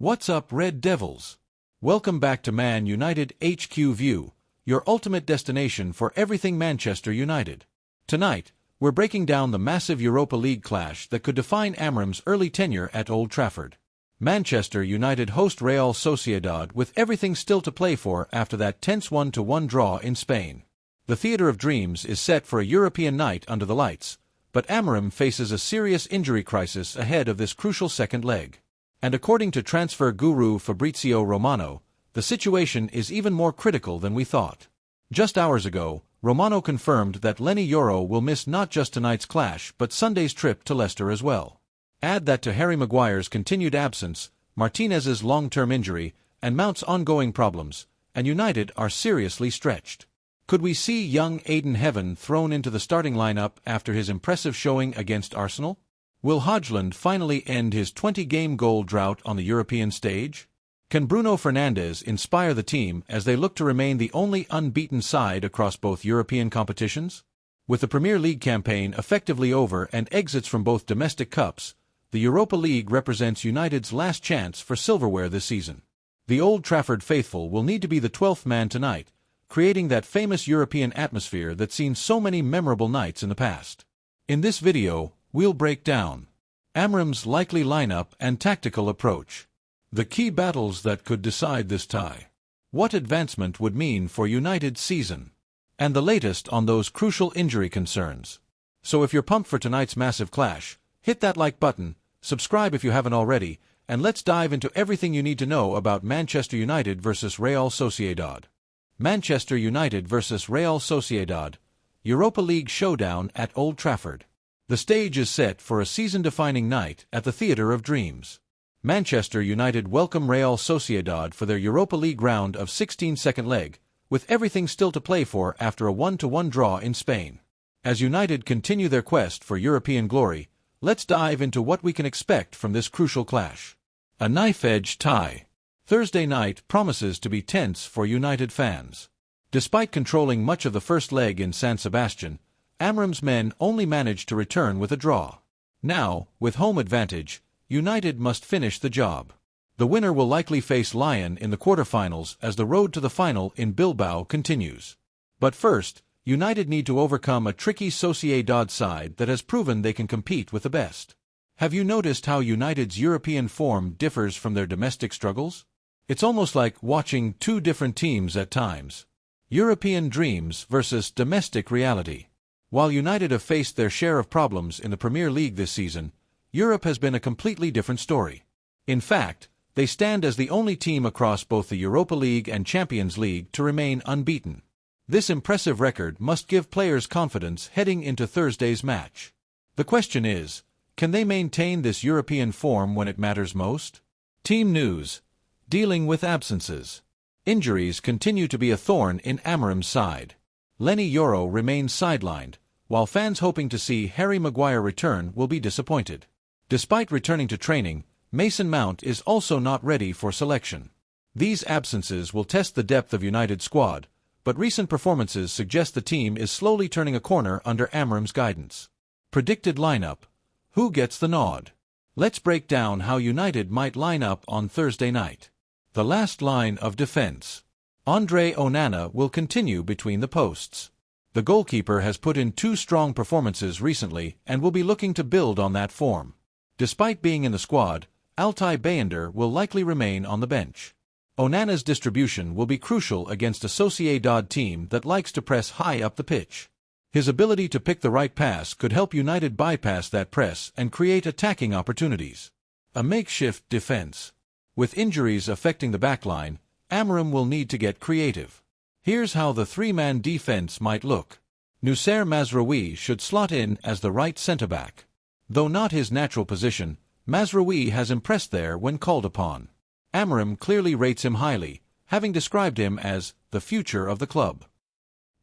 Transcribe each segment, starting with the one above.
What's up, Red Devils? Welcome back to Man United HQ View, your ultimate destination for everything Manchester United. Tonight, we're breaking down the massive Europa League clash that could define Amorim's early tenure at Old Trafford. Manchester United host Real Sociedad with everything still to play for after that tense 1-1 draw in Spain. The theatre of dreams is set for a European night under the lights, but Amorim faces a serious injury crisis ahead of this crucial second leg. And according to transfer guru Fabrizio Romano, the situation is even more critical than we thought. Just hours ago, Romano confirmed that Leny Yoro will miss not just tonight's clash but Sunday's trip to Leicester as well. Add that to Harry Maguire's continued absence, Martinez's long-term injury, and Mount's ongoing problems, and United are seriously stretched. Could we see young Aiden Heaven thrown into the starting lineup after his impressive showing against Arsenal? Will Højlund finally end his 20-game goal drought on the European stage? Can Bruno Fernandes inspire the team as they look to remain the only unbeaten side across both European competitions? With the Premier League campaign effectively over and exits from both domestic cups, the Europa League represents United's last chance for silverware this season. The Old Trafford faithful will need to be the 12th man tonight, creating that famous European atmosphere that's seen so many memorable nights in the past. In this video, we'll break down Amorim's likely lineup and tactical approach, the key battles that could decide this tie, what advancement would mean for United's season, and the latest on those crucial injury concerns. So if you're pumped for tonight's massive clash, hit that like button, subscribe if you haven't already, and let's dive into everything you need to know about Manchester United versus Real Sociedad. Manchester United versus Real Sociedad, Europa League showdown at Old Trafford. The stage is set for a season-defining night at the Theatre of Dreams. Manchester United welcome Real Sociedad for their Europa League round of 16 second leg, with everything still to play for after a 1-1 draw in Spain. As United continue their quest for European glory, let's dive into what we can expect from this crucial clash. A knife-edge tie. Thursday night promises to be tense for United fans. Despite controlling much of the first leg in San Sebastian, Amorim's men only managed to return with a draw. Now, with home advantage, United must finish the job. The winner will likely face Lyon in the quarterfinals as the road to the final in Bilbao continues. But first, United need to overcome a tricky Sociedad side that has proven they can compete with the best. Have you noticed how United's European form differs from their domestic struggles? It's almost like watching two different teams at times. European dreams versus domestic reality. While United have faced their share of problems in the Premier League this season, Europe has been a completely different story. In fact, they stand as the only team across both the Europa League and Champions League to remain unbeaten. This impressive record must give players confidence heading into Thursday's match. The question is, can they maintain this European form when it matters most? Team news. Dealing with absences. Injuries continue to be a thorn in Amorim's side. Leny Yoro remains sidelined, while fans hoping to see Harry Maguire return will be disappointed. Despite returning to training, Mason Mount is also not ready for selection. These absences will test the depth of United's squad, but recent performances suggest the team is slowly turning a corner under Amorim's guidance. Predicted lineup. Who gets the nod? Let's break down how United might line up on Thursday night. The last line of defense. Andre Onana will continue between the posts. The goalkeeper has put in two strong performances recently and will be looking to build on that form. Despite being in the squad, Altay Bayındır will likely remain on the bench. Onana's distribution will be crucial against a Sociedad team that likes to press high up the pitch. His ability to pick the right pass could help United bypass that press and create attacking opportunities. A makeshift defense. With injuries affecting the backline, Amorim will need to get creative. Here's how the three-man defense might look. Noussair Mazraoui should slot in as the right centre-back. Though not his natural position, Mazraoui has impressed there when called upon. Amorim clearly rates him highly, having described him as the future of the club.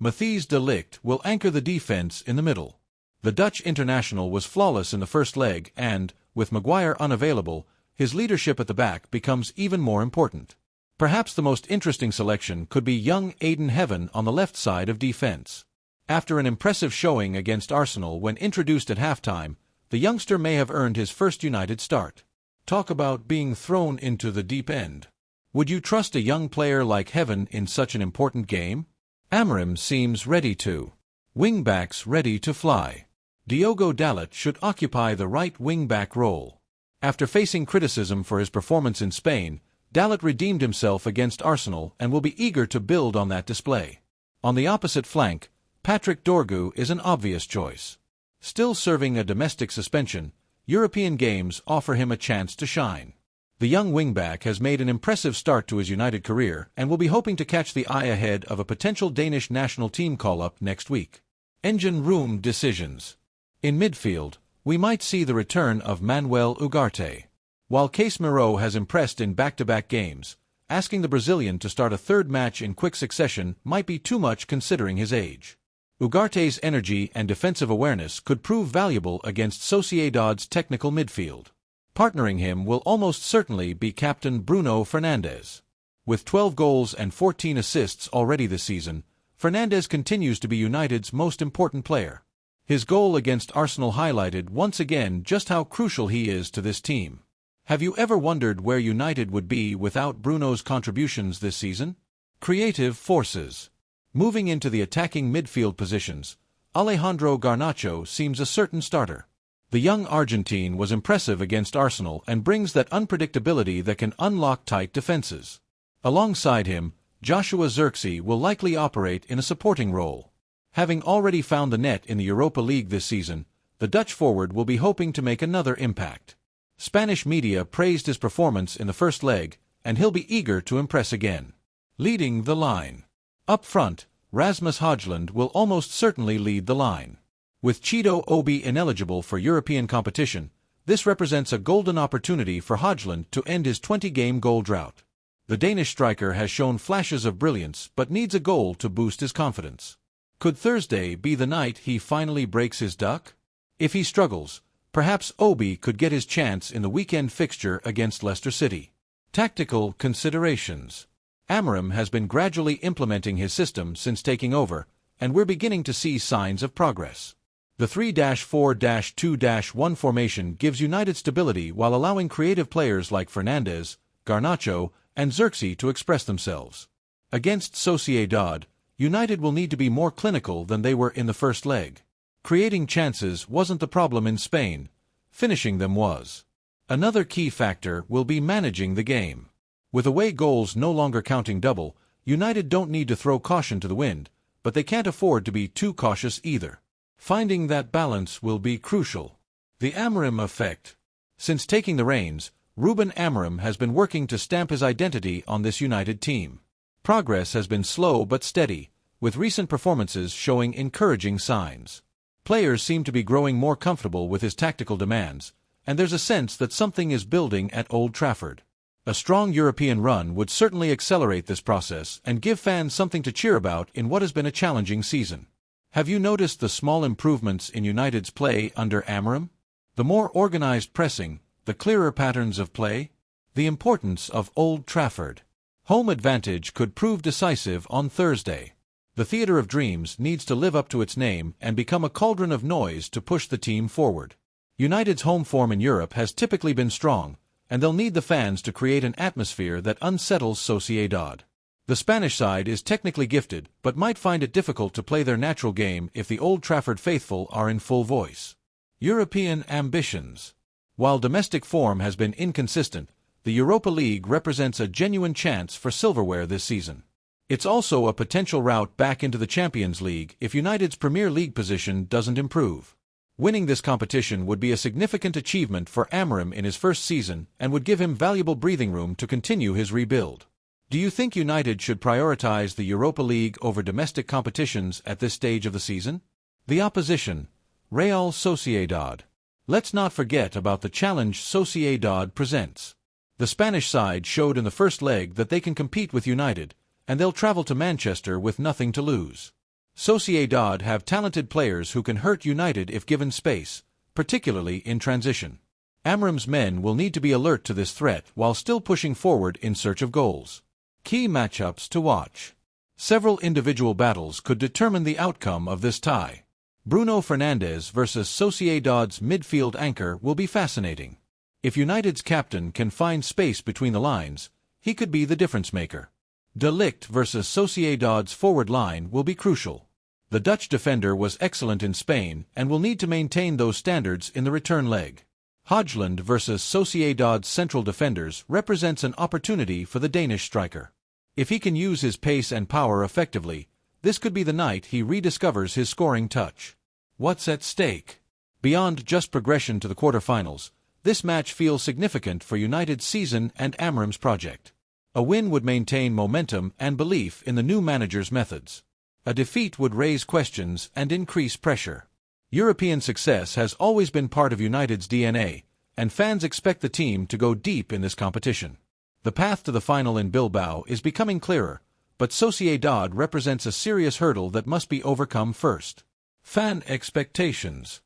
Matthijs de Ligt will anchor the defense in the middle. The Dutch international was flawless in the first leg and, with Maguire unavailable, his leadership at the back becomes even more important. Perhaps the most interesting selection could be young Aiden Heaven on the left side of defense. After an impressive showing against Arsenal when introduced at halftime, the youngster may have earned his first United start. Talk about being thrown into the deep end. Would you trust a young player like Heaven in such an important game? Amorim seems ready to. Wingbacks ready to fly. Diogo Dalot should occupy the right wingback role. After facing criticism for his performance in Spain, Dalot redeemed himself against Arsenal and will be eager to build on that display. On the opposite flank, Patrick Dorgu is an obvious choice. Still serving a domestic suspension, European games offer him a chance to shine. The young wingback has made an impressive start to his United career and will be hoping to catch the eye ahead of a potential Danish national team call-up next week. Engine room decisions. In midfield, we might see the return of Manuel Ugarte. While Casemiro has impressed in back-to-back games, asking the Brazilian to start a third match in quick succession might be too much considering his age. Ugarte's energy and defensive awareness could prove valuable against Sociedad's technical midfield. Partnering him will almost certainly be captain Bruno Fernandes. With 12 goals and 14 assists already this season, Fernandes continues to be United's most important player. His goal against Arsenal highlighted once again just how crucial he is to this team. Have you ever wondered where United would be without Bruno's contributions this season? Creative forces. Moving into the attacking midfield positions, Alejandro Garnacho seems a certain starter. The young Argentine was impressive against Arsenal and brings that unpredictability that can unlock tight defenses. Alongside him, Joshua Zirkzee will likely operate in a supporting role. Having already found the net in the Europa League this season, the Dutch forward will be hoping to make another impact. Spanish media praised his performance in the first leg, and he'll be eager to impress again. Leading the line. Up front, Rasmus Højlund will almost certainly lead the line. With Chido Obi ineligible for European competition, this represents a golden opportunity for Højlund to end his 20-game goal drought. The Danish striker has shown flashes of brilliance but needs a goal to boost his confidence. Could Thursday be the night he finally breaks his duck? If he struggles, perhaps Obi could get his chance in the weekend fixture against Leicester City. Tactical considerations. Amorim has been gradually implementing his system since taking over, and we're beginning to see signs of progress. The 3-4-2-1 formation gives United stability while allowing creative players like Fernandes, Garnacho, and Zirkzee to express themselves. Against Sociedad, United will need to be more clinical than they were in the first leg. Creating chances wasn't the problem in Spain, finishing them was. Another key factor will be managing the game. With away goals no longer counting double, United don't need to throw caution to the wind, but they can't afford to be too cautious either. Finding that balance will be crucial. The Amorim effect. Since taking the reins, Ruben Amorim has been working to stamp his identity on this United team. Progress has been slow but steady, with recent performances showing encouraging signs. Players seem to be growing more comfortable with his tactical demands, and there's a sense that something is building at Old Trafford. A strong European run would certainly accelerate this process and give fans something to cheer about in what has been a challenging season. Have you noticed the small improvements in United's play under Amorim? The more organized pressing, the clearer patterns of play? The importance of Old Trafford. Home advantage could prove decisive on Thursday. The Theatre of Dreams needs to live up to its name and become a cauldron of noise to push the team forward. United's home form in Europe has typically been strong, and they'll need the fans to create an atmosphere that unsettles Sociedad. The Spanish side is technically gifted, but might find it difficult to play their natural game if the Old Trafford faithful are in full voice. European ambitions. While domestic form has been inconsistent, the Europa League represents a genuine chance for silverware this season. It's also a potential route back into the Champions League if United's Premier League position doesn't improve. Winning this competition would be a significant achievement for Amorim in his first season and would give him valuable breathing room to continue his rebuild. Do you think United should prioritize the Europa League over domestic competitions at this stage of the season? The opposition, Real Sociedad. Let's not forget about the challenge Sociedad presents. The Spanish side showed in the first leg that they can compete with United, and they'll travel to Manchester with nothing to lose. Sociedad have talented players who can hurt United if given space, particularly in transition. Amorim's men will need to be alert to this threat while still pushing forward in search of goals. Key matchups to watch. Several individual battles could determine the outcome of this tie. Bruno Fernandes versus Sociedad's midfield anchor will be fascinating. If United's captain can find space between the lines, he could be the difference maker. De Ligt versus Sociedad's forward line will be crucial. The Dutch defender was excellent in Spain and will need to maintain those standards in the return leg. Højlund versus Sociedad's central defenders represents an opportunity for the Danish striker. If he can use his pace and power effectively, this could be the night he rediscovers his scoring touch. What's at stake? Beyond just progression to the quarterfinals, this match feels significant for United's season and Amorim's project. A win would maintain momentum and belief in the new manager's methods. A defeat would raise questions and increase pressure. European success has always been part of United's DNA, and fans expect the team to go deep in this competition. The path to the final in Bilbao is becoming clearer, but Sociedad represents a serious hurdle that must be overcome first. Fan expectations.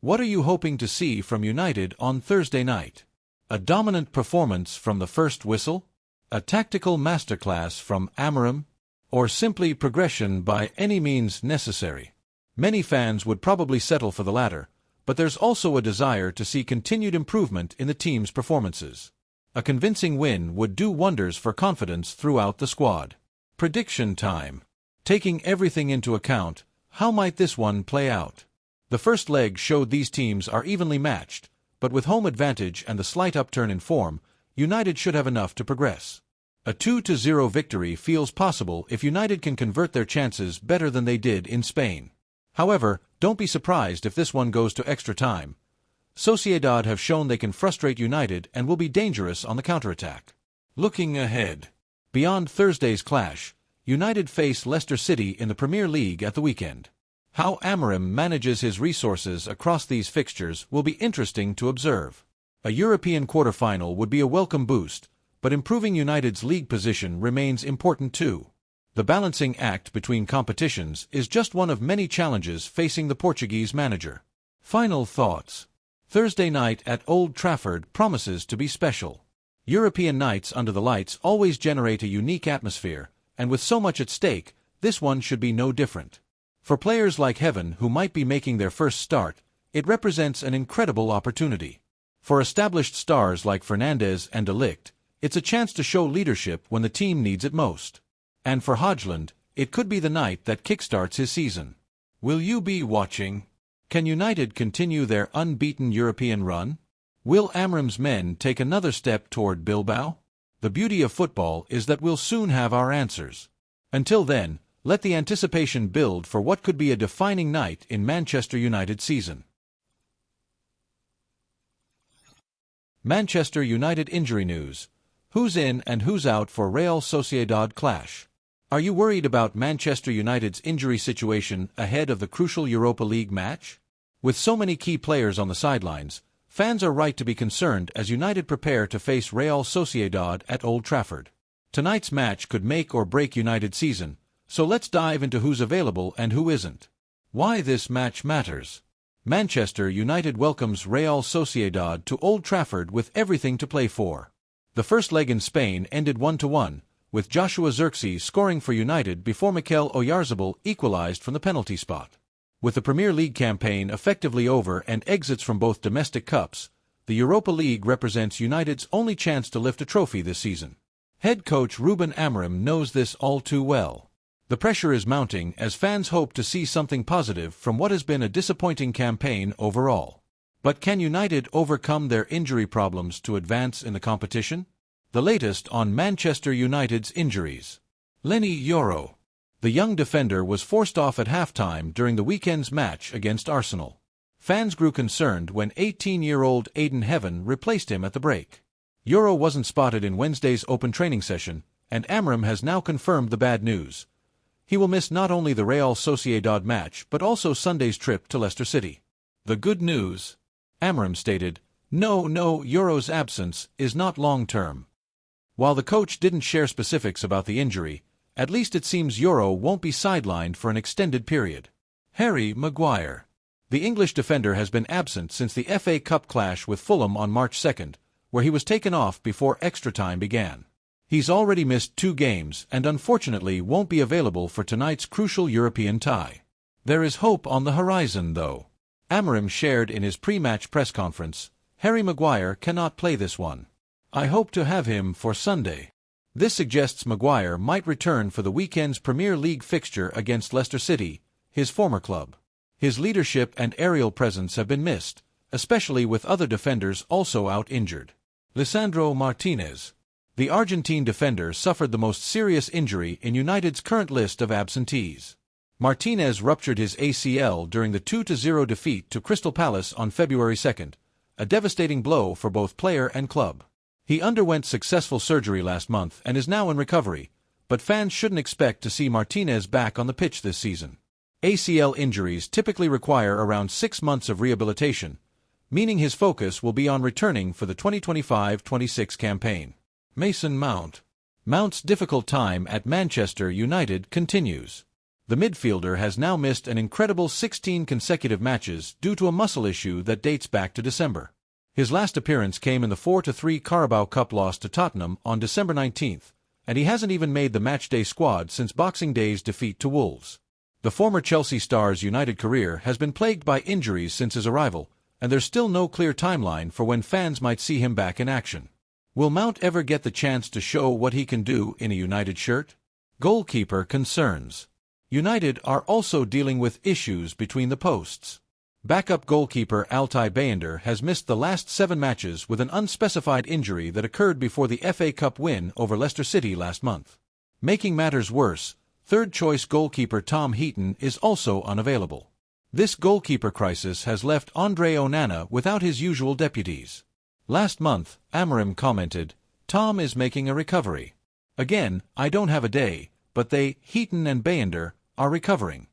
What are you hoping to see from United on Thursday night? A dominant performance from the first whistle? A tactical masterclass from Amorim? Or simply progression by any means necessary? Many fans would probably settle for the latter, but there's also a desire to see continued improvement in the team's performances. A convincing win would do wonders for confidence throughout the squad. Prediction time. Taking everything into account, how might this one play out? The first leg showed these teams are evenly matched, but with home advantage and the slight upturn in form, United should have enough to progress. A 2-0 victory feels possible if United can convert their chances better than they did in Spain. However, don't be surprised if this one goes to extra time. Sociedad have shown they can frustrate United and will be dangerous on the counterattack. Looking ahead. Beyond Thursday's clash, United face Leicester City in the Premier League at the weekend. How Amorim manages his resources across these fixtures will be interesting to observe. A European quarter-final would be a welcome boost, but improving United's league position remains important too. The balancing act between competitions is just one of many challenges facing the Portuguese manager. Final thoughts. Thursday night at Old Trafford promises to be special. European nights under the lights always generate a unique atmosphere, and with so much at stake, this one should be no different. For players like Heaven who might be making their first start, it represents an incredible opportunity. For established stars like Fernandes and De Ligt, it's a chance to show leadership when the team needs it most. And for Højlund, it could be the night that kickstarts his season. Will you be watching? Can United continue their unbeaten European run? Will Amorim's men take another step toward Bilbao? The beauty of football is that we'll soon have our answers. Until then, let the anticipation build for what could be a defining night in Manchester United's season. Manchester United injury news. Who's in and who's out for Real Sociedad clash? Are you worried about Manchester United's injury situation ahead of the crucial Europa League match? With so many key players on the sidelines, fans are right to be concerned as United prepare to face Real Sociedad at Old Trafford. Tonight's match could make or break United's season, so let's dive into who's available and who isn't. Why this match matters. Manchester United welcomes Real Sociedad to Old Trafford with everything to play for. The first leg in Spain ended 1-1, with Joshua Zirkzee scoring for United before Mikel Oyarzabal equalized from the penalty spot. With the Premier League campaign effectively over and exits from both domestic cups, the Europa League represents United's only chance to lift a trophy this season. Head coach Ruben Amorim knows this all too well. The pressure is mounting as fans hope to see something positive from what has been a disappointing campaign overall. But can United overcome their injury problems to advance in the competition? The latest on Manchester United's injuries. Leny Yoro. The young defender was forced off at halftime during the weekend's match against Arsenal. Fans grew concerned when 18-year-old Aiden Heaven replaced him at the break. Yoro wasn't spotted in Wednesday's open training session, and Amorim has now confirmed the bad news. He will miss not only the Real Sociedad match but also Sunday's trip to Leicester City. The good news? Amorim stated, No, Yoro's absence is not long-term. While the coach didn't share specifics about the injury, at least it seems Yoro won't be sidelined for an extended period. Harry Maguire. The English defender has been absent since the FA Cup clash with Fulham on March 2nd, where he was taken off before extra time began. He's already missed 2 games and unfortunately won't be available for tonight's crucial European tie. There is hope on the horizon, though. Amorim shared in his pre-match press conference, Harry Maguire cannot play this one. I hope to have him for Sunday. This suggests Maguire might return for the weekend's Premier League fixture against Leicester City, his former club. His leadership and aerial presence have been missed, especially with other defenders also out injured. Lisandro Martinez. The Argentine defender suffered the most serious injury in United's current list of absentees. Martinez ruptured his ACL during the 2-0 defeat to Crystal Palace on February 2, a devastating blow for both player and club. He underwent successful surgery last month and is now in recovery, but fans shouldn't expect to see Martinez back on the pitch this season. ACL injuries typically require around 6 months of rehabilitation, meaning his focus will be on returning for the 2025-26 campaign. Mason Mount. Mount's difficult time at Manchester United continues. The midfielder has now missed an incredible 16 consecutive matches due to a muscle issue that dates back to December. His last appearance came in the 4-3 Carabao Cup loss to Tottenham on December 19, and he hasn't even made the matchday squad since Boxing Day's defeat to Wolves. The former Chelsea star's United career has been plagued by injuries since his arrival, and there's still no clear timeline for when fans might see him back in action. Will Mount ever get the chance to show what he can do in a United shirt? Goalkeeper concerns. United are also dealing with issues between the posts. Backup goalkeeper Altay Bayındır has missed the last 7 matches with an unspecified injury that occurred before the FA Cup win over Leicester City last month. Making matters worse, third-choice goalkeeper Tom Heaton is also unavailable. This goalkeeper crisis has left Andre Onana without his usual deputies. Last month, Amorim commented, "Tom is making a recovery. Again, I don't have a day, but Heaton and Bayındır, are recovering."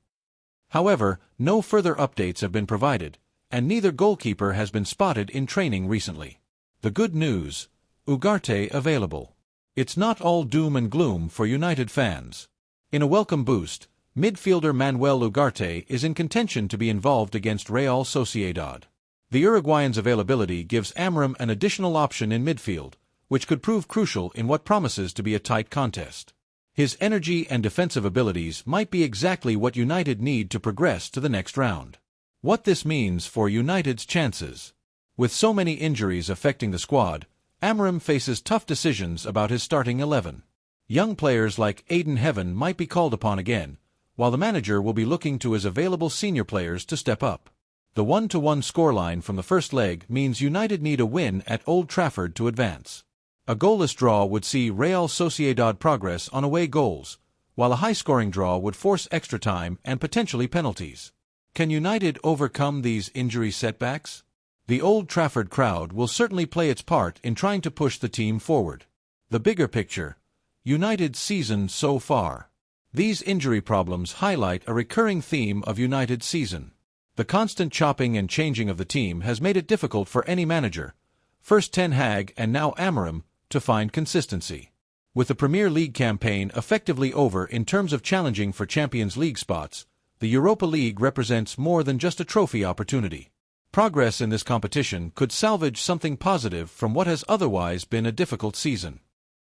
However, no further updates have been provided, and neither goalkeeper has been spotted in training recently. The good news: Ugarte available. It's not all doom and gloom for United fans. In a welcome boost, midfielder Manuel Ugarte is in contention to be involved against Real Sociedad. The Uruguayan's availability gives Amorim an additional option in midfield, which could prove crucial in what promises to be a tight contest. His energy and defensive abilities might be exactly what United need to progress to the next round. What this means for United's chances. With so many injuries affecting the squad, Amorim faces tough decisions about his starting 11. Young players like Aiden Heaven might be called upon again, while the manager will be looking to his available senior players to step up. The 1-1 scoreline from the first leg means United need a win at Old Trafford to advance. A goalless draw would see Real Sociedad progress on away goals, while a high-scoring draw would force extra time and potentially penalties. Can United overcome these injury setbacks? The Old Trafford crowd will certainly play its part in trying to push the team forward. The bigger picture: United's season so far. These injury problems highlight a recurring theme of United's season. The constant chopping and changing of the team has made it difficult for any manager, first Ten Hag and now Amorim, to find consistency. With the Premier League campaign effectively over in terms of challenging for Champions League spots, the Europa League represents more than just a trophy opportunity. Progress in this competition could salvage something positive from what has otherwise been a difficult season.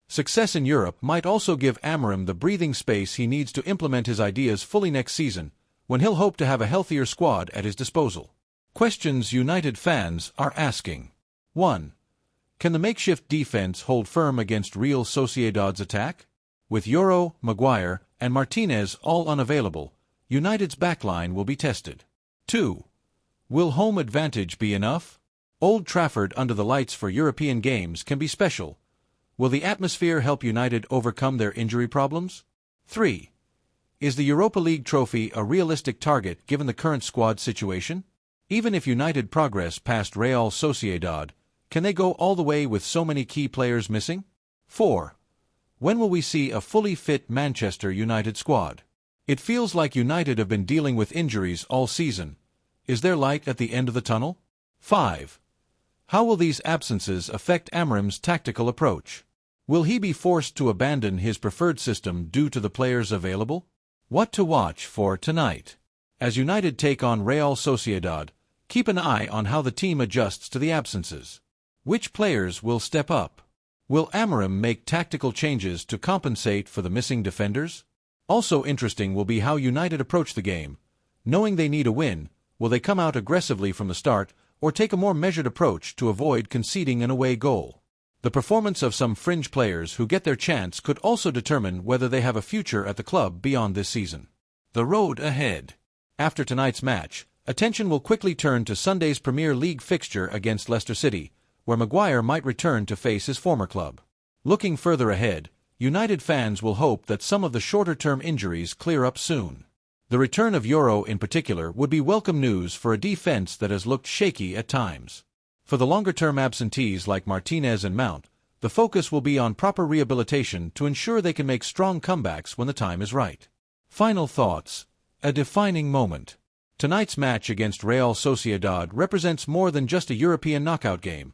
Success in Europe might also give Amorim the breathing space he needs to implement his ideas fully next season, when he'll hope to have a healthier squad at his disposal. Questions United fans are asking. 1. Can the makeshift defense hold firm against Real Sociedad's attack? With Euro, Maguire, and Martinez all unavailable, United's backline will be tested. 2. Will home advantage be enough? Old Trafford under the lights for European games can be special. Will the atmosphere help United overcome their injury problems? 3. Is the Europa League trophy a realistic target given the current squad situation? Even if United progress past Real Sociedad, can they go all the way with so many key players missing? 4. When will we see a fully fit Manchester United squad? It feels like United have been dealing with injuries all season. Is there light at the end of the tunnel? 5. How will these absences affect Amorim's tactical approach? Will he be forced to abandon his preferred system due to the players available? What to watch for tonight? As United take on Real Sociedad, keep an eye on how the team adjusts to the absences. Which players will step up? Will Amorim make tactical changes to compensate for the missing defenders? Also interesting will be how United approach the game. Knowing they need a win, will they come out aggressively from the start, or take a more measured approach to avoid conceding an away goal. The performance of some fringe players who get their chance could also determine whether they have a future at the club beyond this season. The road ahead. After tonight's match, attention will quickly turn to Sunday's Premier League fixture against Leicester City, where Maguire might return to face his former club. Looking further ahead, United fans will hope that some of the shorter-term injuries clear up soon. The return of Euro in particular would be welcome news for a defense that has looked shaky at times. For the longer-term absentees like Martinez and Mount, the focus will be on proper rehabilitation to ensure they can make strong comebacks when the time is right. Final thoughts. A defining moment. Tonight's match against Real Sociedad represents more than just a European knockout game.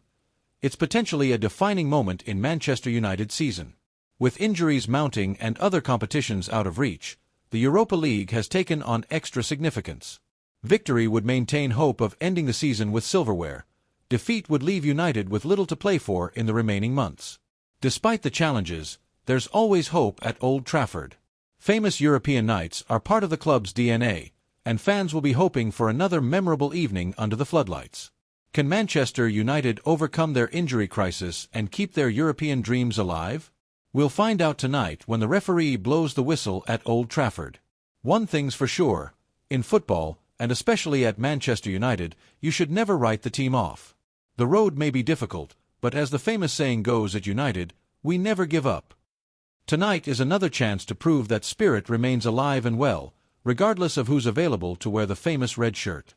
It's potentially a defining moment in Manchester United's season. With injuries mounting and other competitions out of reach, the Europa League has taken on extra significance. Victory would maintain hope of ending the season with silverware. Defeat would leave United with little to play for in the remaining months. Despite the challenges, there's always hope at Old Trafford. Famous European nights are part of the club's DNA, and fans will be hoping for another memorable evening under the floodlights. Can Manchester United overcome their injury crisis and keep their European dreams alive? We'll find out tonight when the referee blows the whistle at Old Trafford. One thing's for sure, in football, and especially at Manchester United, you should never write the team off. The road may be difficult, but as the famous saying goes at United, we never give up. Tonight is another chance to prove that spirit remains alive and well, regardless of who's available to wear the famous red shirt.